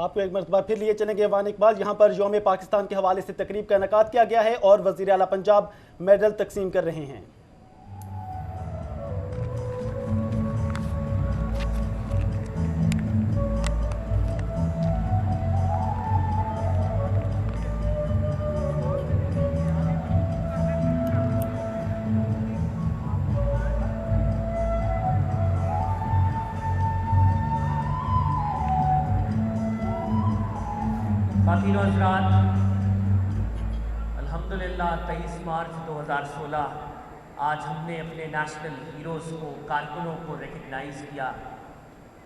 آپ کو ایک مرتبہ پھر لیے چلیں گے وان اقبال. یہاں پر یوم پاکستان کے حوالے سے تقریب کا انعقاد کیا گیا ہے اور وزیر اعلیٰ پنجاب میڈل تقسیم کر رہے ہیں. خواتین و حضرات، الحمدللہ 23 مارچ 2016 آج ہم نے اپنے نیشنل ہیروز کو، کارکنوں کو ریکگنائز کیا.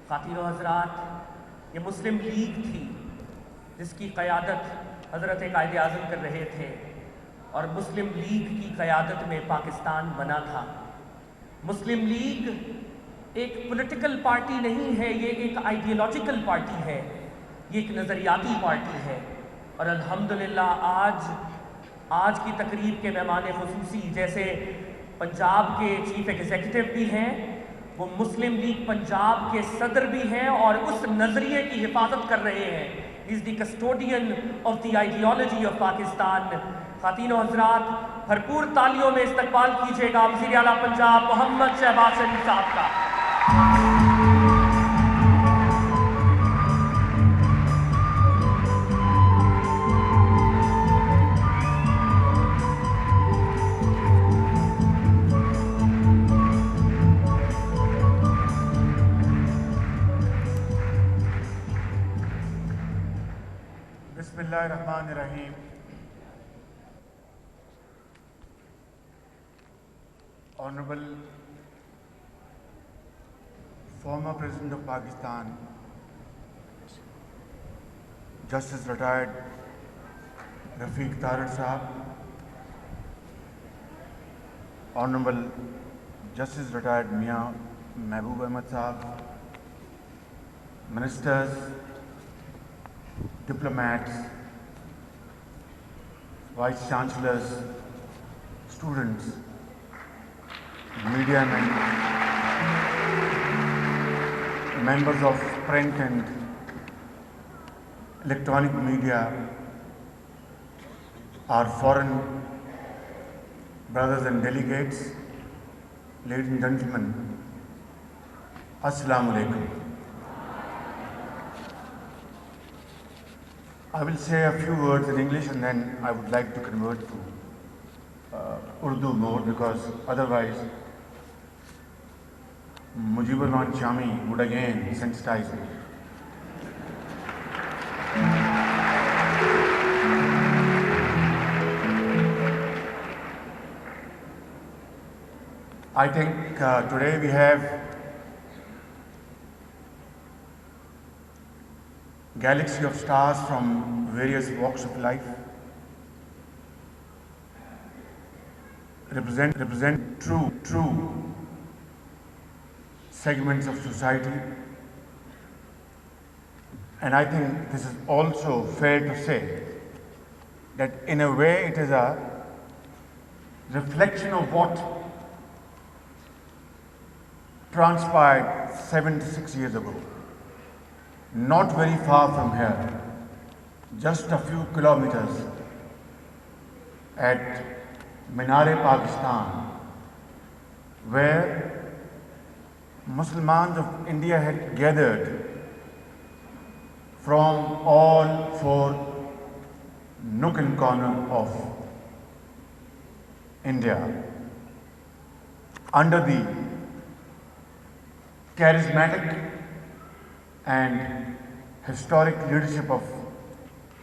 خواتین و حضرات، یہ مسلم لیگ تھی جس کی قیادت حضرت قائد اعظم کر رہے تھے، اور مسلم لیگ کی قیادت میں پاکستان بنا تھا. مسلم لیگ ایک پولیٹیکل پارٹی نہیں ہے، یہ ایک آئیڈیالوجیکل پارٹی ہے، یہ ایک نظریاتی پارٹی ہے. اور الحمدللہ آج کی تقریب کے مہمان خصوصی جیسے پنجاب کے چیف ایگزیکٹو بھی ہیں، وہ مسلم لیگ پنجاب کے صدر بھی ہیں اور اس نظریے کی حفاظت کر رہے ہیں. He is the custodian of the ideology of Pakistan. خواتین و حضرات، بھرپور تالیوں میں استقبال کیجیے گا وزیر اعلیٰ پنجاب محمد شہباز شریف صاحب کا. بسم اللہ الرحمن الرحیم. Honorable former President of Pakistan, Justice Retired Rafiq Tarar Sahab, Honorable Justice Retired Mian Mehboob Ahmed Sahab, Ministers, diplomats, vice chancellors, students, media men, members of print and electronic media, our foreign brothers and delegates, ladies and gentlemen, Assalamu alaikum. I will say a few words in English and then I would like to convert to Urdu more, because otherwise Mujibur Rahman Shami would again sensitize me. I think today we have galaxy of stars from various walks of life, represent true segments of society. And I think this is also fair to say that in a way it is a reflection of what transpired 76 years ago. Not very far from here, just a few kilometers, at Minar-e-Pakistan, where Muslims of India had gathered from all four nook and corner of India, under the charismatic and historic leadership of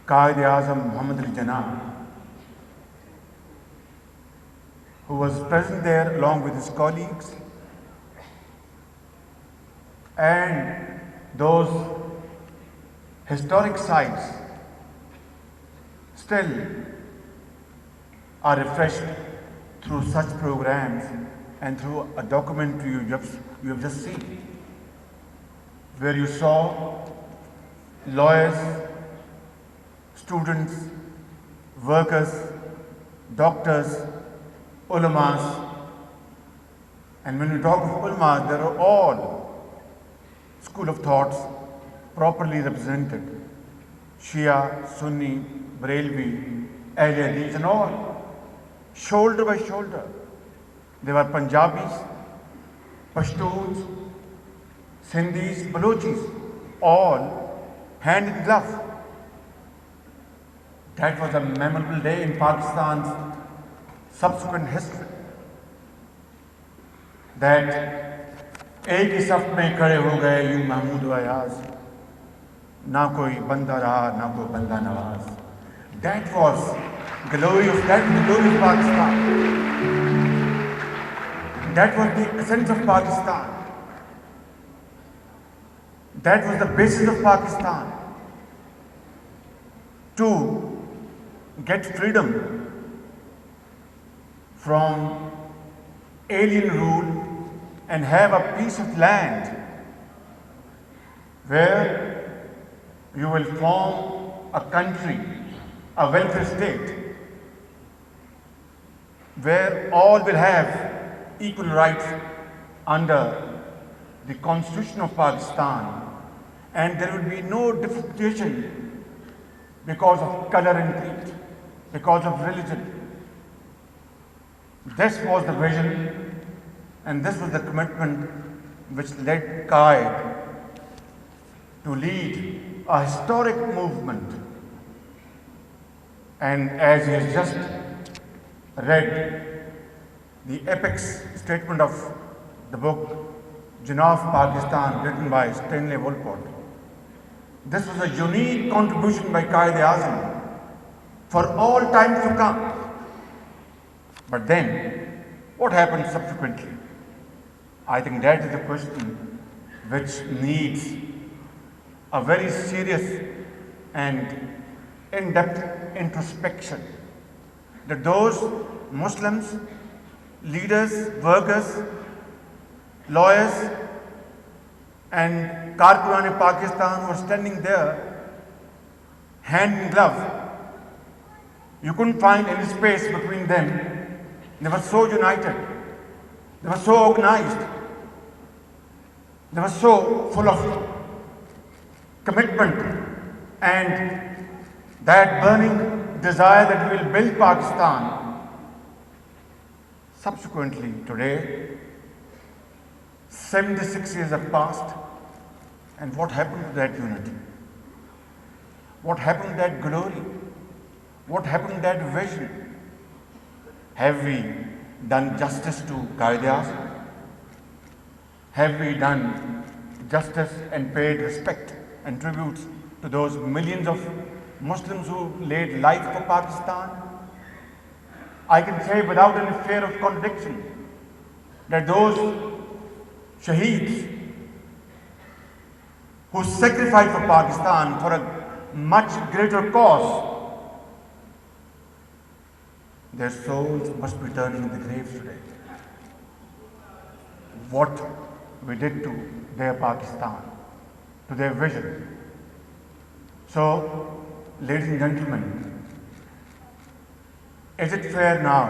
Quaid-e-Azam Muhammad Ali Jinnah, who was present there along with his colleagues, and those historic sites still are refreshed through such programs and through a documentary you have just seen, where you saw lawyers, students, workers, doctors, ulamas. And when we talk of ulamas, there are all school of thoughts properly represented Shia, Sunni, Barelvi, Ahl Hadith and all, shoulder by shoulder. There were Punjabis, Pashtuns, Sindhis, Balochis, all hand in glove. That was a memorable day in Pakistan's subsequent history. That ایک ہی صف میں کھڑے ہو گئے یوں محمود و ایاز, نہ کوئی بندہ رہا نہ کوئی بندہ نواز. That was the glory of Pakistan. That was the essence of Pakistan. That was the basis of Pakistan. To get freedom from alien rule and have a piece of land where you will form a country, a welfare state, where all will have equal rights under the Constitution of Pakistan, and there will be no differentiation because of color and creed, because of religion. This was the vision and this was the commitment which led Qaid to lead a historic movement. And as he has just read the epic statement of the book Jinnah of Pakistan written by Stanley Wolcott, this was a unique contribution by Qaid-e-Azam for all time to come. But then, what happened subsequently? I think that is the question which needs a very serious and in-depth introspection. That those Muslims, leaders, workers, lawyers, and Karkulan in Pakistan who were standing there, hand in glove, you couldn't find any space between them. They were so united, they were so organized, they were so full of commitment and that burning desire that we will build Pakistan. Subsequently, today, 76 years have passed, and what happened to that unity? What happened to that glory? What happened to that vision? Have we done justice to Qaid-e-Azam? Have we done justice and paid respect and tributes to those millions of Muslims who laid life for Pakistan? I can say without any fear of contradiction that those shaheeds who sacrificed for Pakistan for a much greater cause, their souls must be turning in the graves today. What we did to their Pakistan, to their vision. So, ladies and gentlemen, is it fair now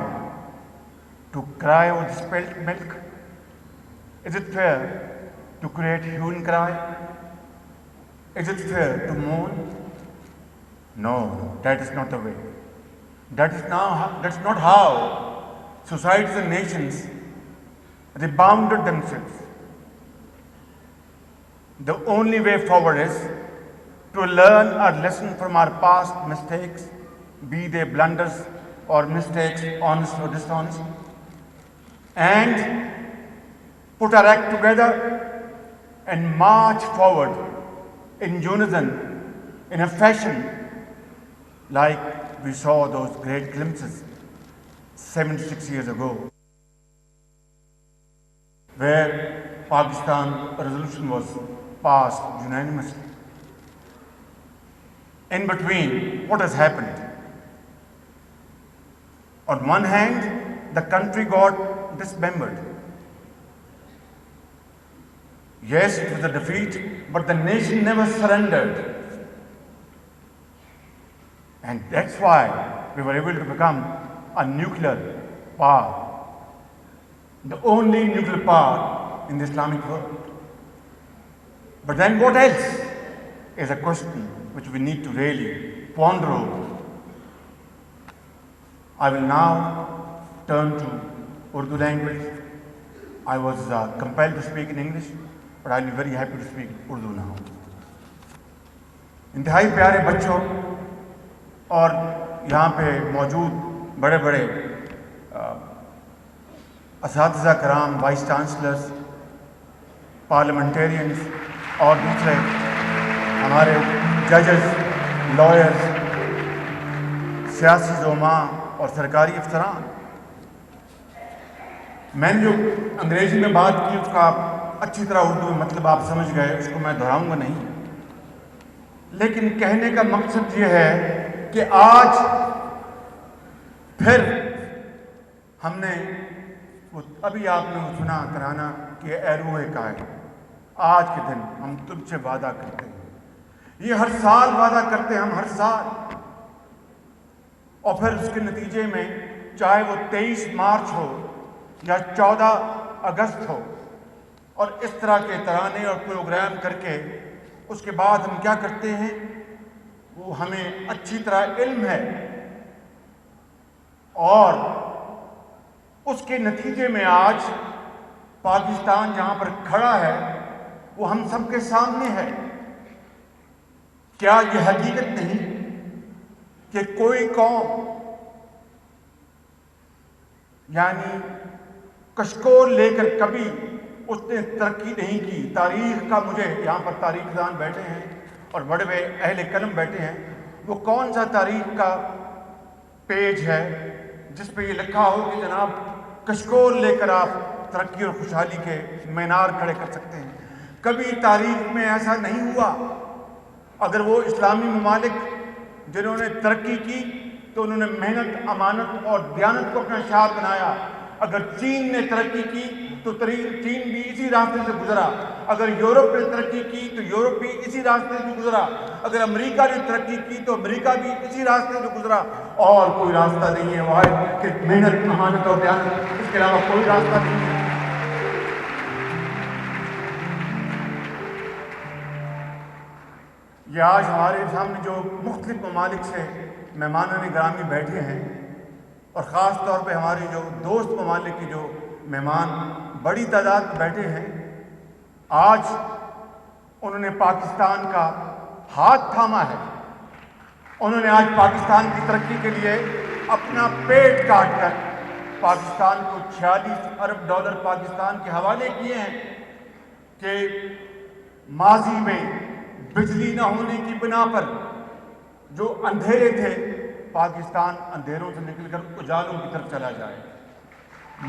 to cry over the spilt milk? Is it fair to create hue and cry? Is it fair to mourn? No, that is not the way. That's not how societies and nations rebounded themselves. The only way forward is to learn our lesson from our past mistakes, be they blunders or mistakes, honest or dishonest, and put our act together and march forward in unison, in a fashion like we saw those great glimpses 76 years ago, where Pakistan resolution was passed unanimously. In between, what has happened? On one hand, the country got dismembered. Yes, it was a defeat, but the nation never surrendered. And that's why we were able to become a nuclear power, the only nuclear power in the Islamic world. But then what else? is a question which we need to really ponder over. I will now turn to Urdu language. I was compelled to speak in English, but I'll be very happy to speak Urdu now. انتہائی پیارے بچوں اور یہاں پہ موجود بڑے بڑے اساتذہ کرام، وائس چانسلرز، پارلیمنٹیرینز اور دوسرے ہمارے ججز، لائرز، سیاسی زعماء اور سرکاری افسران، میں نے جو انگریزی میں بات کی اس کا اچھی طرح اردو میں مطلب آپ سمجھ گئے، اس کو میں دہراؤں گا نہیں، لیکن کہنے کا مقصد یہ ہے کہ آج پھر ہم نے ابھی آپ نے سنا ترانہ کہ اے روح قائد، آج کے دن ہم تم سے وعدہ کرتے ہیں، یہ ہر سال وعدہ کرتے ہیں ہم، ہر سال، اور پھر اس کے نتیجے میں چاہے وہ 23 مارچ ہو یا 14 اگست ہو، اور اس طرح کے ترانے اور پروگرام کر کے اس کے بعد ہم کیا کرتے ہیں، وہ ہمیں اچھی طرح علم ہے، اور اس کے نتیجے میں آج پاکستان جہاں پر کھڑا ہے وہ ہم سب کے سامنے ہے۔ کیا یہ حقیقت نہیں کہ کوئی قوم یعنی کشکول لے کر کبھی اس نے ترقی نہیں کی؟ تاریخ کا، مجھے یہاں پر تاریخ دان بیٹھے ہیں اور بڑے بڑے اہل قلم بیٹھے ہیں، وہ کون سا تاریخ کا پیج ہے جس پہ یہ لکھا ہو کہ جناب کشکول لے کر آپ ترقی اور خوشحالی کے مینار کھڑے کر سکتے ہیں؟ کبھی تاریخ میں ایسا نہیں ہوا۔ اگر وہ اسلامی ممالک جنہوں نے ترقی کی تو انہوں نے محنت، امانت اور دیانت کو اپنا شعار بنایا۔ اگر چین نے ترقی کی تو چین بھی اسی راستے سے گزرا، اگر یورپ نے ترقی کی تو یورپ بھی اسی راستے سے گزرا، اگر امریکہ نے ترقی کی تو امریکہ بھی اسی راستے سے گزرا، اور کوئی راستہ نہیں ہے وہ کہ محنت، امانت اور دیانت، اس کے علاوہ کوئی راستہ نہیں ہے۔ یہ آج ہمارے سامنے جو مختلف ممالک سے مہمانان گرامی بیٹھے ہیں، اور خاص طور پہ ہماری جو دوست ممالک کی جو مہمان بڑی تعداد میں بیٹھے ہیں، آج انہوں نے پاکستان کا ہاتھ تھاما ہے، انہوں نے آج پاکستان کی ترقی کے لیے اپنا پیٹ کاٹ کر پاکستان کو $46 ارب پاکستان کے حوالے کیے ہیں کہ ماضی میں بجلی نہ ہونے کی بنا پر جو اندھیرے تھے، پاکستان اندھیروں سے نکل کر اجالوں کی طرف چلا جائے۔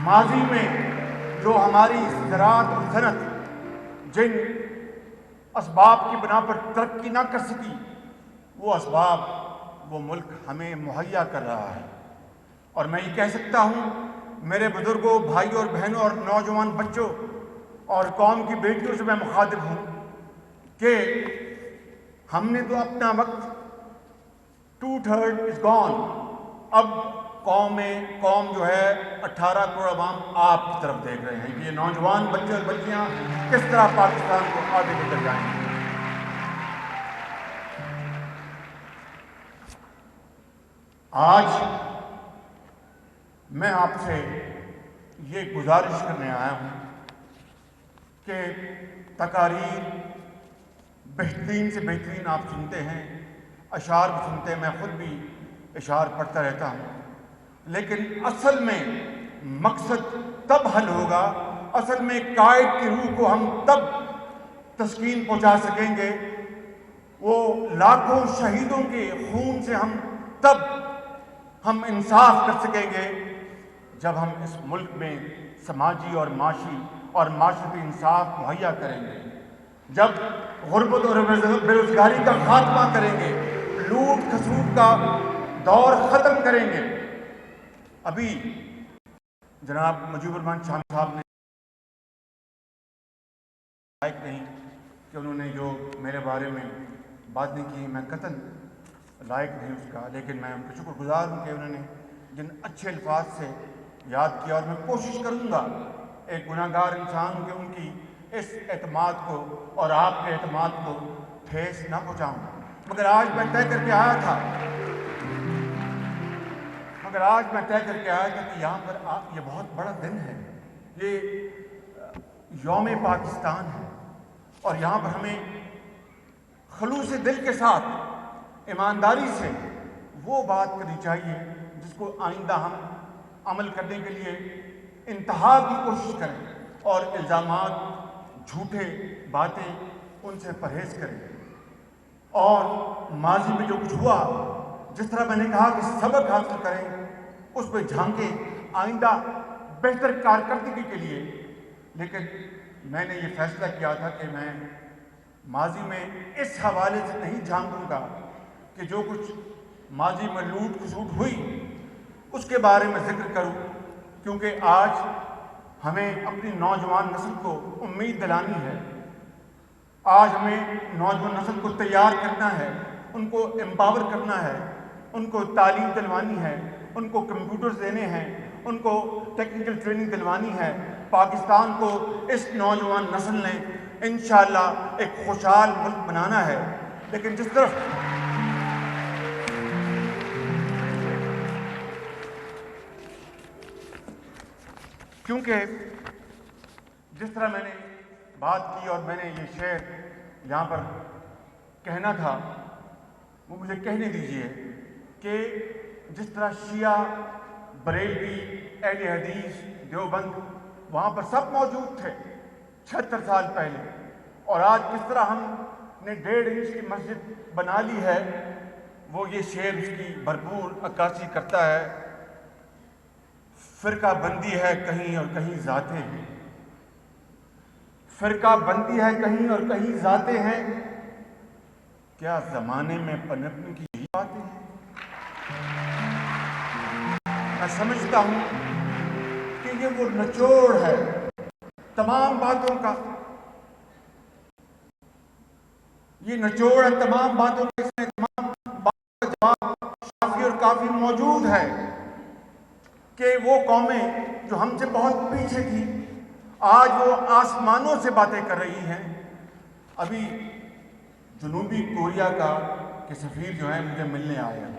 ماضی میں جو ہماری زراعت اور صنعت جن اسباب کی بنا پر ترقی نہ کر سکی، وہ اسباب وہ ملک ہمیں مہیا کر رہا ہے۔ اور میں یہ کہہ سکتا ہوں میرے بزرگوں، بھائیوں اور بہنوں اور نوجوان بچوں اور قوم کی بیٹیوں سے میں مخاطب ہوں کہ ہم نے تو اپنا وقت 2/3 is gone، اب قوم جو ہے 18 کروڑ عوام آپ کی طرف دیکھ رہے ہیں کہ یہ نوجوان بچے اور بچیاں کس طرح پاکستان کو آگے لے کر جائیں گے۔ آج میں آپ سے یہ گزارش کرنے آیا ہوں کہ تقاریر بہترین سے بہترین آپ سنتے ہیں، اشعار بھی سنتے ہیں، میں خود بھی اشعار پڑھتا رہتا ہوں، لیکن اصل میں مقصد تب حل ہوگا، اصل میں قائد کی روح کو ہم تب تسکین پہنچا سکیں گے، وہ لاکھوں شہیدوں کے خون سے تب ہم انصاف کر سکیں گے جب ہم اس ملک میں سماجی اور معاشی اور معاشرتی انصاف مہیا کریں گے، جب غربت اور بے روزگاری کا خاتمہ کریں گے، لوٹ کھسوٹ کا دور ختم کریں گے۔ ابھی جناب مجیب الرحمان شاہ صاحب نے لائق نہیں کہ انہوں نے جو میرے بارے میں بات نہیں کی، میں قطعاً لائق نہیں اس کا، لیکن میں ان کا شکر گزار ہوں کہ انہوں نے جن اچھے الفاظ سے یاد کیا، اور میں کوشش کروں گا ایک گناہگار انسان ہوں کہ ان کی اس اعتماد کو اور آپ کے اعتماد کو ٹھیس نہ پہنچاؤں، مگر آج میں طے کر کے آیا تھا کہ یہاں پر یہ بہت بڑا دن ہے، یہ یوم پاکستان ہے، اور یہاں پر ہمیں خلوص دل کے ساتھ ایمانداری سے وہ بات کرنی چاہیے جس کو آئندہ ہم عمل کرنے کے لیے انتہا کی کوشش کریں، اور الزامات، جھوٹے باتیں، ان سے پرہیز کریں، اور ماضی میں جو کچھ ہوا جس طرح میں نے کہا کہ سبق حاصل کریں، اس پہ جھانکیں آئندہ بہتر کارکردگی کے لیے۔ لیکن میں نے یہ فیصلہ کیا تھا کہ میں ماضی میں اس حوالے سے نہیں جھانکوں گا کہ جو کچھ ماضی میں لوٹ کھسوٹ ہوئی اس کے بارے میں ذکر کروں، کیونکہ آج ہمیں اپنی نوجوان نسل کو امید دلانی ہے، آج ہمیں نوجوان نسل کو تیار کرنا ہے، ان کو امپاور کرنا ہے، ان کو تعلیم دلوانی ہے، ان کو کمپیوٹرز دینے ہیں، ان کو ٹیکنیکل ٹریننگ دلوانی ہے۔ پاکستان کو اس نوجوان نسل نے انشاءاللہ ایک خوشحال ملک بنانا ہے، لیکن جس طرح میں نے بات کی اور میں نے یہ شعر یہاں پر کہنا تھا، وہ مجھے کہنے دیجئے کہ جس طرح شیعہ، بریلوی، اہل حدیث، دیوبند وہاں پر سب موجود تھے 76 سال پہلے، اور آج کس طرح ہم نے 1.5 انچ کی مسجد بنا لی ہے، وہ یہ شعر اس کی بھرپور عکاسی کرتا ہے۔ فرقہ بندی ہے کہیں اور کہیں ذاتیں ہیں، فرقہ بندی ہے کہیں اور کہیں ذاتیں ہیں، کیا زمانے میں پنپنے کی یہی باتیں ہیں؟ میں سمجھتا ہوں کہ یہ وہ نچوڑ ہے تمام باتوں کا، یہ نچوڑ ہے تمام باتوں کا، اس میں تمام باتوں کا جواب شافی اور کافی موجود ہے کہ وہ قومیں جو ہم سے بہت پیچھے تھی آج وہ آسمانوں سے باتیں کر رہی ہیں۔ ابھی جنوبی کوریا کے سفیر جو ہیں مجھے ملنے آئے ہیں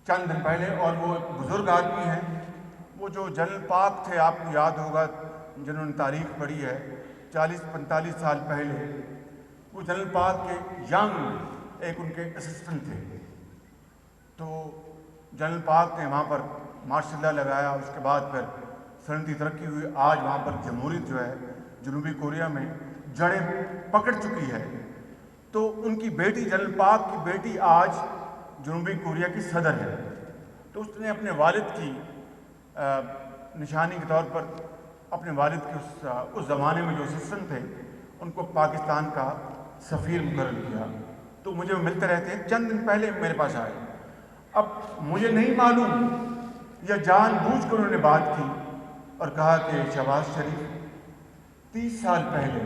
چند دن پہلے، اور وہ بزرگ آدمی ہیں، وہ جو جنرل پاک تھے، آپ کو یاد ہوگا جنہوں نے تاریخ پڑھی ہے، 40-45 سال پہلے وہ جنرل پاک کے ینگ ایک ان کے اسسٹنٹ تھے، تو جنرل پاک نے وہاں پر ماشاء اللہ لگایا، اس کے بعد پھر صنعتی ترقی ہوئی، آج وہاں پر جمہوریت جو ہے جنوبی کوریا میں جڑیں پکڑ چکی ہے، تو ان کی بیٹی، جنرل پاک کی بیٹی آج جنوبی کوریا کی صدر ہے، تو اس نے اپنے والد کی نشانی کے طور پر اپنے والد کے اس زمانے میں جو اسسٹنٹ تھے ان کو پاکستان کا سفیر مقرر کیا، تو مجھے وہ ملتے رہتے ہیں، چند دن پہلے میرے پاس آئے۔ اب مجھے نہیں معلوم یا جان بوجھ کر انہوں نے بات کی اور کہا کہ شہباز شریف 30 سال پہلے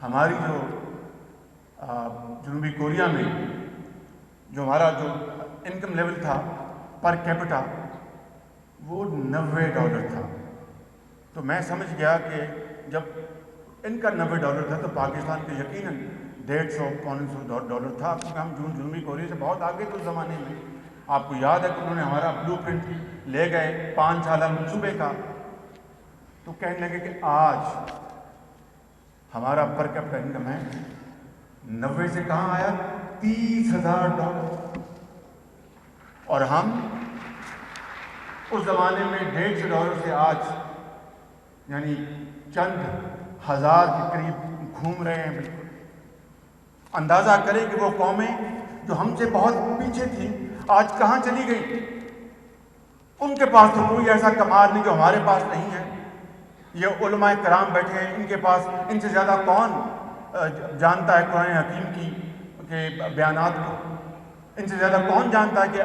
ہماری جو جنوبی کوریا میں جو ہمارا جو انکم لیول تھا پر کیپٹا وہ $90 تھا، تو میں سمجھ گیا کہ جب ان کا $90 تھا تو پاکستان کے یقیناً $150-200 تھا، کیونکہ ہم جنوبی کوریا سے بہت آگے تھے اس زمانے میں۔ آپ کو یاد ہے کہ انہوں نے ہمارا بلو پرنٹ لے گئے 5 سالہ منصوبے کا، تو کہنے لگے کہ آج ہمارا پر کیپٹا انکم ہے 90 سے کہاں آیا $30,000، اور ہم اس زمانے میں $150 سے آج یعنی چند ہزار کے قریب گھوم رہے ہیں۔ بالکل اندازہ کریں کہ وہ قومیں جو ہم سے بہت پیچھے تھیں آج کہاں چلی گئی۔ ان کے پاس تو کوئی ایسا کمال نہیں جو ہمارے پاس نہیں ہے۔ یہ علماء کرام بیٹھے ہیں، ان کے پاس ان سے زیادہ کون جانتا ہے قرآن حکیم کے بیانات کو، ان سے زیادہ کون جانتا ہے کہ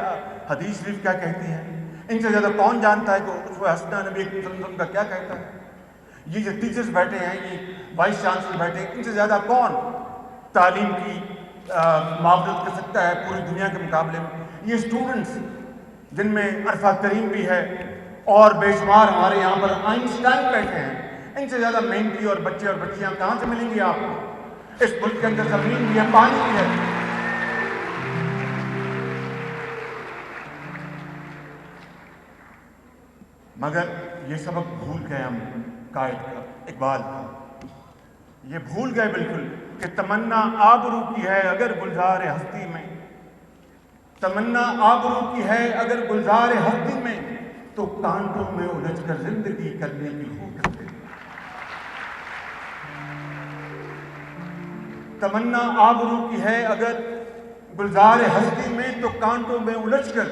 حدیث شریف کیا کہتی ہے، ان سے زیادہ کون جانتا ہے کہ اسوہ حسنہ نبی صلی اللہ علیہ وسلم کا کیا کہتا ہے۔ یہ جو ٹیچرز بیٹھے ہیں، یہ وائس چانسلر بیٹھے ہیں، ان سے زیادہ کون تعلیم کی معاونت کر سکتا ہے پوری دنیا کے مقابلے میں۔ یہ اسٹوڈنٹس جن میں عرفہ کریم بھی ہے اور بے شمار ہمارے یہاں پر آئنسٹائن بیٹھے ہیں، ان سے زیادہ محنتی اور بچے اور بچیاں کہاں سے ملیں گی آپ کو۔ اس ملک کے اندر زمین بھی ہے، پانی بھی ہے، مگر یہ سبق بھول گئے ہم قائد کا، اقبال کا، یہ بھول گئے بالکل کہ تمنا آبرو کی ہے اگر گلزار ہستی میں، تمنا آبرو کی ہے اگر گلزار ہستی میں، تو کانٹوں میں الجھ کر زندگی کرنے کی ہو کرتے۔ تمنا آبرو کی ہے اگر گلزار ہستی میں، تو کانٹوں میں الجھ کر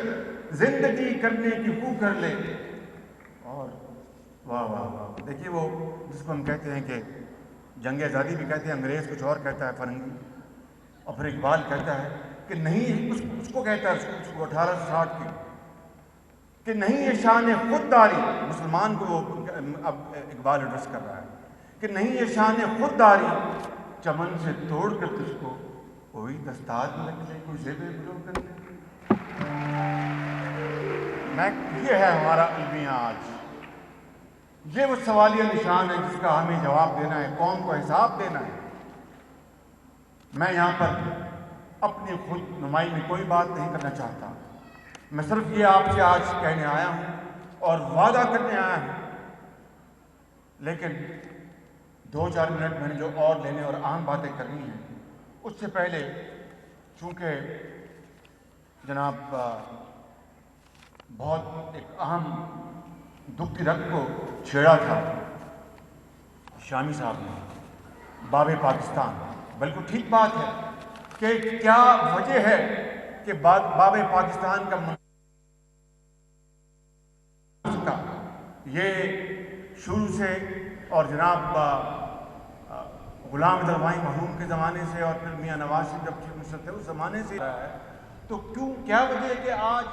زندگی کرنے کی ہو کر لے۔ اور واہ واہ واہ، دیکھیے وہ جس کو ہم کہتے ہیں کہ جنگ آزادی بھی کہتے ہیں، انگریز کچھ اور کہتا ہے فرنگی، اور پھر اقبال کہتا ہے کہ نہیں، اس کو کہتا ہے اس کو 1860 کی، کہ نہیں یہ شان خودداری، مسلمان کو وہ اب اقبال ایڈریس کر رہا ہے کہ نہیں یہ شان خودداری، چمن سے توڑ کر تجھ کو کوئی دستار میں لگ لے، کوئی زیب گلو کر لے۔ یہ ہے ہمارا المیہ آج، یہ وہ سوالیہ نشان ہے جس کا ہمیں جواب دینا ہے، قوم کو حساب دینا ہے۔ میں یہاں پر اپنی خود نمائی میں کوئی بات نہیں کرنا چاہتا، میں صرف یہ آپ سے آج کہنے آیا ہوں اور وعدہ کرنے آیا ہوں، لیکن 2-4 منٹ میں نے جو اور لینے اور اہم باتیں کرنی ہیں، اس سے پہلے چونکہ جناب بہت ایک اہم دکھ کی رگ کو چھیڑا تھا شامی صاحب نے، باب پاکستان، بالکل ٹھیک بات ہے کہ کیا وجہ ہے کہ باب پاکستان کا یہ شروع سے اور جناب غلام دروائیں مرحوم کے زمانے سے اور پھر میاں نواز شریف جب چیف منسٹر تھے اس زمانے سے ہے، تو کیا وجہ ہے کہ آج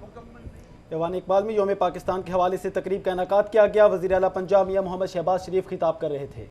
مکمل ایوان اقبال میں یوم پاکستان کے حوالے سے تقریب کا انعقاد کیا گیا۔ وزیر اعلیٰ پنجاب میاں محمد شہباز شریف خطاب کر رہے تھے۔